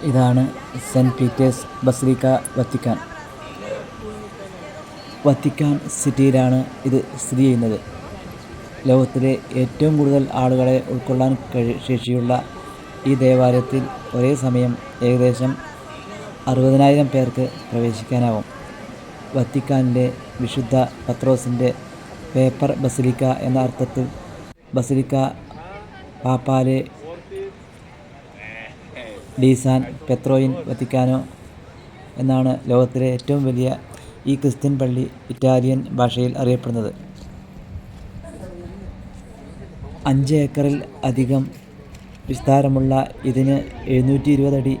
ഇതാണ് Saint Peter's Basilica, Vatican. Vatican സിറ്റിയിലാണ് ഇത് സ്ഥിതി ചെയ്യുന്നത്. ലോകത്തിലെ ഏറ്റവും കൂടുതൽ ആളുകളെ ഉൾക്കൊള്ളാൻ ശേഷിയുള്ള ഈ ദേവാലയത്തിൽ ഒരേ സമയം ഏകദേശം 60,000 പേർക്ക് പ്രവേശിക്കാനാവും. വത്തിക്കാനിലെ വിശുദ്ധ പത്രോസിൻ്റെ പേപ്പർ ബസിലിക്ക എന്ന അർത്ഥത്തിൽ ബസിലിക്ക പാപ്പാലെ ഡി സാൻ പെത്രോ ഇൻ വത്തിക്കാനോ എന്നാണ് ലോകത്തിലെ ഏറ്റവും വലിയ ഈ ക്രിസ്ത്യൻ പള്ളി ഇറ്റാലിയൻ ഭാഷയിൽ അറിയപ്പെടുന്നത്. 5 ഏക്കറിൽ അധികം വിസ്താരമുള്ള ഇതിന് 720 അടി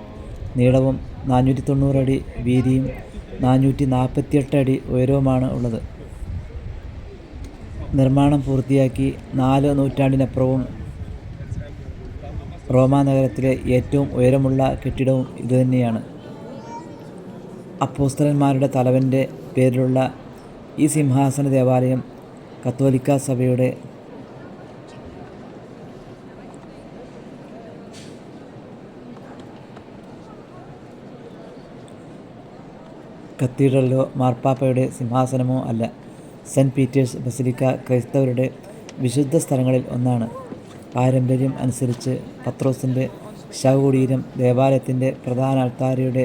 നീളവും 490 അടി വീതിയും 448 അടി ഉയരവുമാണ് ഉള്ളത്. നിർമ്മാണം പൂർത്തിയാക്കി 4 നൂറ്റാണ്ടിനപ്പുറവും റോമാ നഗരത്തിലെ ഏറ്റവും ഉയരമുള്ള കെട്ടിടവും ഇതുതന്നെയാണ്. അപ്പോസ്തലന്മാരുടെ തലവൻ്റെ പേരിലുള്ള ഈ സിംഹാസന ദേവാലയം കത്തോലിക്ക സഭയുടെ കത്തീഡ്രലോ മാർപ്പാപ്പയുടെ സിംഹാസനമോ അല്ല. സെൻറ്റ് പീറ്റേഴ്സ് ബസിലിക്ക ക്രൈസ്തവരുടെ വിശുദ്ധ സ്ഥലങ്ങളിൽ ഒന്നാണ്. പാരമ്പര്യം അനുസരിച്ച് പത്രോസിൻ്റെ ശവകുടീരം ദേവാലയത്തിൻ്റെ പ്രധാന അൾത്താരയുടെ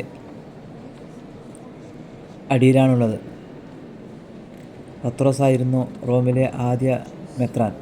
അടിയിലാണുള്ളത്. പത്രോസായിരുന്നു റോമിലെ ആദ്യ മെത്രാൻ.